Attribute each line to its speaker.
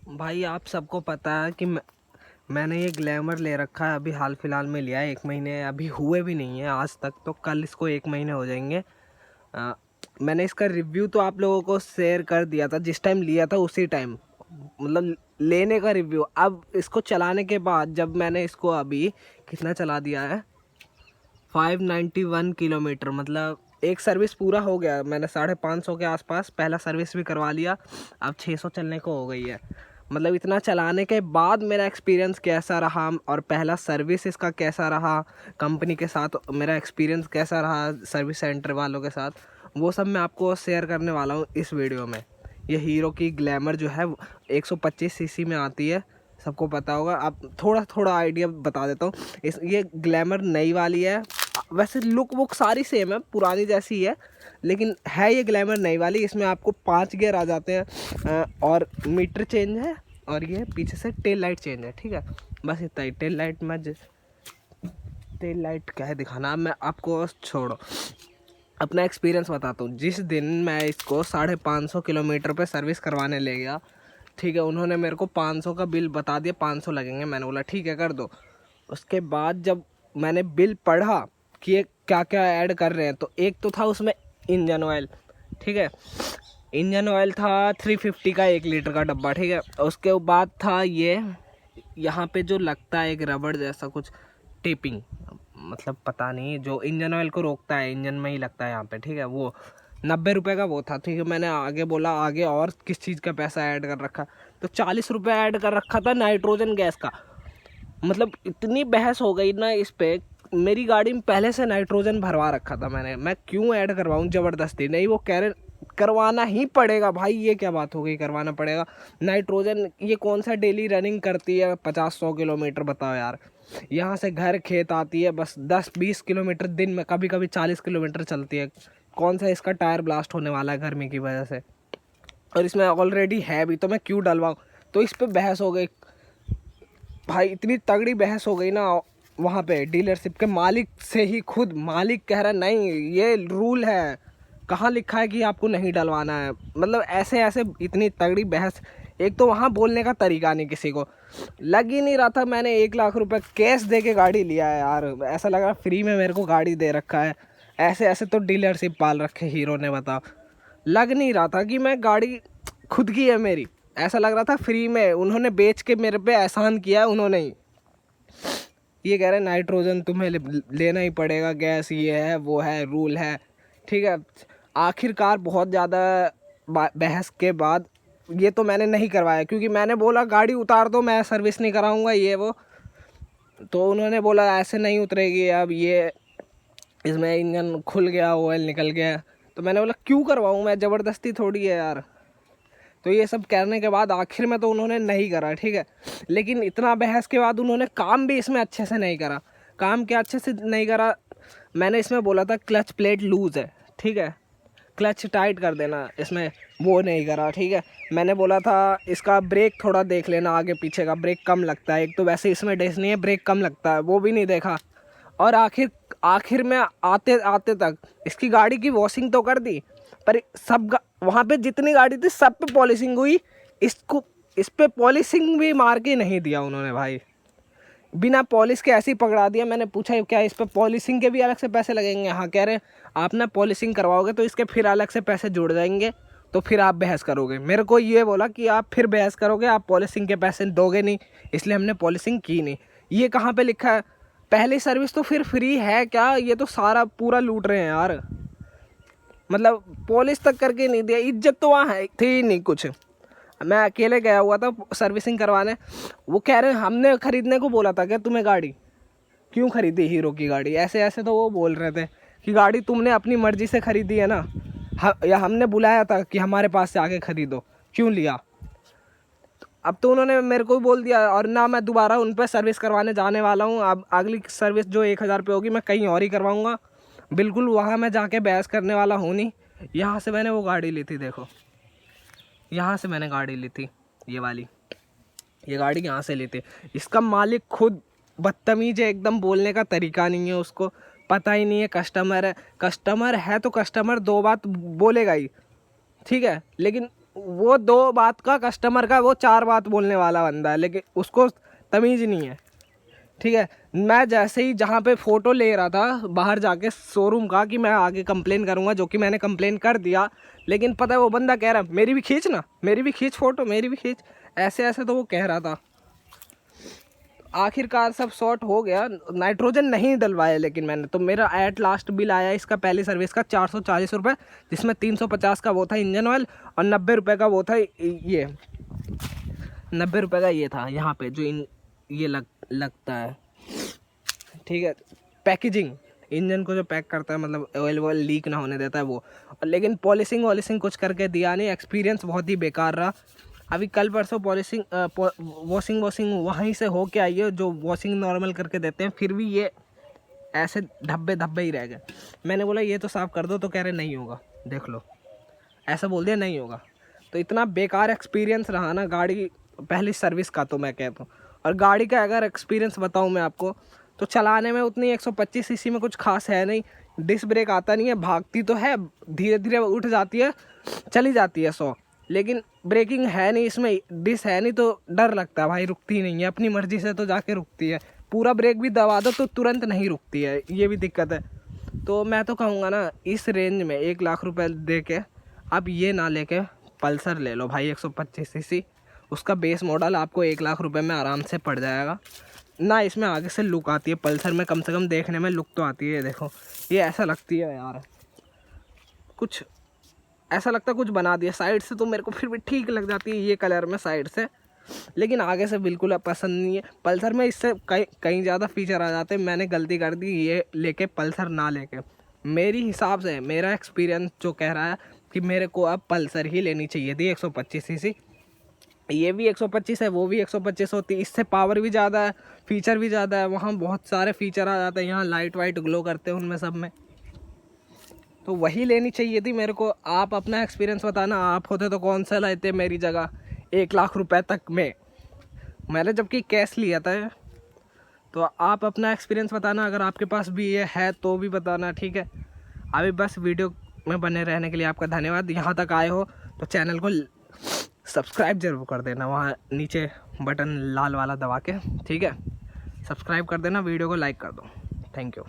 Speaker 1: भाई आप सबको पता है कि मैंने ये ग्लैमर ले रखा है, अभी हाल फिलहाल में लिया है। 1 महीने अभी हुए भी नहीं है आज तक, तो कल इसको 1 महीने हो जाएंगे। मैंने इसका रिव्यू तो आप लोगों को शेयर कर दिया था जिस टाइम लिया था, उसी टाइम मतलब लेने का रिव्यू। अब इसको चलाने के बाद जब मैंने इसको अभी कितना चला दिया है, 591 किलोमीटर, मतलब एक सर्विस पूरा हो गया। मैंने 550 के आसपास पहला सर्विस भी करवा लिया, अब 600 चलने को हो गई है। मतलब इतना चलाने के बाद मेरा एक्सपीरियंस कैसा रहा और पहला सर्विस इसका कैसा रहा, कंपनी के साथ मेरा एक्सपीरियंस कैसा रहा, सर्विस सेंटर वालों के साथ, वो सब मैं आपको शेयर करने वाला हूँ इस वीडियो में। ये हीरो की ग्लैमर जो है 125 सीसी में आती है, सबको पता होगा। आप थोड़ा थोड़ा आइडिया बता देता हूँ। ये ग्लैमर नई वाली है, वैसे लुक वुक सारी सेम है, पुरानी जैसी ही है, लेकिन है ये ग्लैमर नई वाली। इसमें आपको 5 गियर आ जाते हैं और मीटर चेंज है, और ये पीछे से टेल लाइट चेंज है। ठीक है, बस इतना ही। टेल लाइट क्या है दिखाना, अब मैं आपको छोड़ो, अपना एक्सपीरियंस बताता हूँ। जिस दिन मैं इसको 550 किलोमीटर पे सर्विस करवाने ले गया, ठीक है, उन्होंने मेरे को 500 का बिल बता दिया, 500 लगेंगे। मैंने बोला ठीक है कर दो। उसके बाद जब मैंने बिल पढ़ा कि ये क्या क्या ऐड कर रहे हैं, तो एक तो था उसमें इंजन ऑयल। ठीक है, इंजन ऑयल था 350 का 1 लीटर का डब्बा। ठीक है, उसके बाद था ये यहाँ पे जो लगता है एक रबड़ जैसा कुछ टेपिंग, मतलब पता नहीं, जो इंजन ऑयल को रोकता है, इंजन में ही लगता है यहाँ पे। ठीक है, वो 90 रुपये का वो था। ठीक है, मैंने आगे बोला आगे और किस चीज़ का पैसा ऐड कर रखा, तो 40 रुपये ऐड कर रखा था नाइट्रोजन गैस का। मतलब इतनी बहस हो गई ना इस पे। मेरी गाड़ी में पहले से नाइट्रोजन भरवा रखा था मैंने, मैं क्यों ऐड करवाऊँ ज़बरदस्ती। नहीं, वो कह रहे करवाना ही पड़ेगा। भाई ये क्या बात हो गई, करवाना पड़ेगा नाइट्रोजन। ये कौन सा डेली रनिंग करती है 50-100 किलोमीटर, बताओ यार। यहाँ से घर खेत आती है बस 10-20 किलोमीटर दिन में, कभी कभी 40 किलोमीटर चलती है। कौन सा इसका टायर ब्लास्ट होने वाला है गर्मी की वजह से, और इसमें ऑलरेडी है भी, तो मैं क्यों डलवाऊँ। तो इस पर बहस हो गई भाई, इतनी तगड़ी बहस हो गई ना वहाँ पे डीलरशिप के मालिक से ही। खुद मालिक कह रहा नहीं ये रूल है, कहाँ लिखा है कि आपको नहीं डलवाना है। मतलब ऐसे ऐसे इतनी तगड़ी बहस। एक तो वहाँ बोलने का तरीका नहीं, किसी को लग ही नहीं रहा था। मैंने 1 लाख रुपए कैश दे के गाड़ी लिया है यार, ऐसा लग रहा फ्री में मेरे को गाड़ी दे रखा है। ऐसे ऐसे तो डीलरशिप पाल रखे हीरो ने, बताओ। लग नहीं रहा था कि मैं गाड़ी खुद की है मेरी, ऐसा लग रहा था फ्री में उन्होंने बेच के मेरे पे एहसान किया है उन्होंने ही। ये कह रहे नाइट्रोजन तुम्हें लेना ही पड़ेगा, गैस ये है वो है, रूल है। ठीक है, आखिरकार बहुत ज़्यादा बहस के बाद ये तो मैंने नहीं करवाया, क्योंकि मैंने बोला गाड़ी उतार दो, मैं सर्विस नहीं कराऊंगा ये वो। तो उन्होंने बोला ऐसे नहीं उतरेगी, अब ये इसमें इंजन खुल गया, ऑयल निकल गया। तो मैंने बोला क्यों करवाऊँ मैं, ज़बरदस्ती थोड़ी है यार। तो ये सब कहने के बाद आखिर में तो उन्होंने नहीं करा। ठीक है, लेकिन इतना बहस के बाद उन्होंने काम भी इसमें अच्छे से नहीं करा। काम क्या अच्छे से नहीं करा, मैंने इसमें बोला था क्लच प्लेट लूज़ है, ठीक है, क्लच टाइट कर देना, इसमें वो नहीं करा। ठीक है, मैंने बोला था इसका ब्रेक थोड़ा देख लेना, आगे पीछे का ब्रेक कम लगता है, एक तो वैसे इसमें डिस्क नहीं है, ब्रेक कम लगता है, वो भी नहीं देखा। और आखिर आखिर में आते आते तक इसकी गाड़ी की वॉशिंग तो कर दी, पर वहाँ पे जितनी गाड़ी थी सब पे पॉलिशिंग हुई, इसको इस पे पॉलिशिंग भी मार के नहीं दिया उन्होंने भाई, बिना पॉलिश के ऐसे ही पकड़ा दिया। मैंने पूछा क्या इस पे पॉलिशिंग के भी अलग से पैसे लगेंगे? हाँ कह रहे आप ना पॉलिशिंग करवाओगे तो इसके फिर अलग से पैसे जुड़ जाएंगे, तो फिर आप बहस करोगे। मेरे को ये बोला कि आप फिर बहस करोगे, आप पॉलिशिंग के पैसे दोगे नहीं, इसलिए हमने पॉलिशिंग की नहीं। ये कहाँ पे लिखा है? पहली सर्विस तो फिर फ्री है क्या? ये तो सारा पूरा लूट रहे हैं यार। मतलब पॉलिश तक करके नहीं दिया, इज्जत तो वहाँ है थी नहीं कुछ। मैं अकेले गया हुआ था सर्विसिंग करवाने, वो कह रहे हैं हमने खरीदने को बोला था क्या तुम्हें गाड़ी, क्यों खरीदी हीरो की गाड़ी? ऐसे ऐसे तो वो बोल रहे थे कि गाड़ी तुमने अपनी मर्जी से खरीदी है ना, या हमने बुलाया था कि हमारे पास से आके खरीदो, क्यों लिया? अब तो उन्होंने मेरे को बोल दिया, और ना मैं दोबारा उन पर सर्विस करवाने जाने वाला हूँ। अब अगली सर्विस जो 1000 रुपये होगी मैं कहीं और ही करवाऊँगा, बिल्कुल वहाँ मैं जाके बहस करने वाला हूँ नहीं। यहाँ से मैंने वो गाड़ी ली थी, देखो यहाँ से मैंने गाड़ी ली थी, ये वाली, ये गाड़ी यहाँ से ली थी। इसका मालिक खुद बदतमीज है एकदम, बोलने का तरीका नहीं है उसको, पता ही नहीं है कस्टमर है। कस्टमर है तो कस्टमर दो बात बोलेगा ही, ठीक है, लेकिन वो 2 बात का कस्टमर का वो 4 बात बोलने वाला बंदा है, लेकिन उसको तमीज़ नहीं है। ठीक है, मैं जैसे ही जहाँ पे फ़ोटो ले रहा था बाहर जाके शोरूम का कि मैं आगे कंप्लेन करूँगा, जो कि मैंने कंप्लेन कर दिया, लेकिन पता है वो बंदा कह रहा मेरी भी खींच ना, मेरी भी खींच फ़ोटो, मेरी भी खींच, ऐसे ऐसे तो वो कह रहा था। आखिरकार सब सॉर्ट हो गया, नाइट्रोजन नहीं डलवाया लेकिन मैंने, तो मेरा एट लास्ट बिल आया इसका पहली सर्विस का 440 रुपये, जिसमें 350 का वो था इंजन ऑयल और 90 रुपये का वो था ये 90 रुपये का ये था यहाँ पे जो ये लगता है। ठीक है, पैकेजिंग, इंजन को जो पैक करता है, मतलब ऑयल वॉयल लीक ना होने देता है वो। लेकिन पॉलिशिंग वॉलिशिंग कुछ करके दिया नहीं, एक्सपीरियंस बहुत ही बेकार रहा। अभी कल परसों पॉलिशिंग वॉशिंग वहीं से हो के आई है, जो वॉशिंग नॉर्मल करके देते हैं, फिर भी ये ऐसे धब्बे धब्बे ही रह गए। मैंने बोला ये तो साफ़ कर दो, तो कह रहे नहीं होगा, देख लो, ऐसा बोल दिया नहीं होगा। तो इतना बेकार एक्सपीरियंस रहा ना गाड़ी पहली सर्विस का, तो मैं कहता हूँ। और गाड़ी का अगर एक्सपीरियंस बताऊँ मैं आपको, तो चलाने में उतनी 125 सीसी में कुछ खास है नहीं, डिस्क ब्रेक आता नहीं है, भागती तो है, धीरे धीरे उठ जाती है, चली जाती है 100, लेकिन ब्रेकिंग है नहीं इसमें, डिस्क है नहीं, तो डर लगता है भाई, रुकती नहीं है अपनी मर्जी से, तो जाके रुकती है। पूरा ब्रेक भी दबा दो तो तुरंत नहीं रुकती है, ये भी दिक्कत है। तो मैं तो कहूँगा ना, इस रेंज में 1 लाख रुपए दे के आप ये ना लेके पल्सर ले लो भाई 125 सीसी, उसका बेस मॉडल आपको 1 लाख रुपए में आराम से पड़ जाएगा ना। इसमें आगे से लुक आती है, पल्सर में कम से कम देखने में लुक तो आती है। देखो ये ऐसा लगती है यार, कुछ ऐसा लगता है कुछ बना दिया। साइड से तो मेरे को फिर भी ठीक लग जाती है ये कलर में साइड से, लेकिन आगे से बिल्कुल पसंद नहीं है। पल्सर में इससे कहीं ज़्यादा फीचर आ जाते हैं। मैंने गलती कर दी ये लेके पल्सर ना लेके। मेरी हिसाब से मेरा एक्सपीरियंस जो कह रहा है कि मेरे को अब पल्सर ही लेनी चाहिए थी 125 सीसी। ये भी 125 है, वो भी 125 होती है, इससे पावर भी ज़्यादा है, फीचर भी ज़्यादा है, वहाँ बहुत सारे फीचर आ जाते हैं, यहाँ लाइट वाइट ग्लो करते हैं उनमें सब में, तो वही लेनी चाहिए थी मेरे को। आप अपना एक्सपीरियंस बताना, आप होते तो कौन सा लेते मेरी जगह 1 लाख रुपए तक में, मैंने जबकि कैश लिया था। तो आप अपना एक्सपीरियंस बताना, अगर आपके पास भी ये है तो भी बताना, ठीक है। अभी बस वीडियो में बने रहने के लिए आपका धन्यवाद। यहाँ तक आए हो तो चैनल को सब्सक्राइब जरूर कर देना, वहाँ नीचे बटन लाल वाला दबा के, ठीक है, सब्सक्राइब कर देना, वीडियो को लाइक कर दो। Thank you.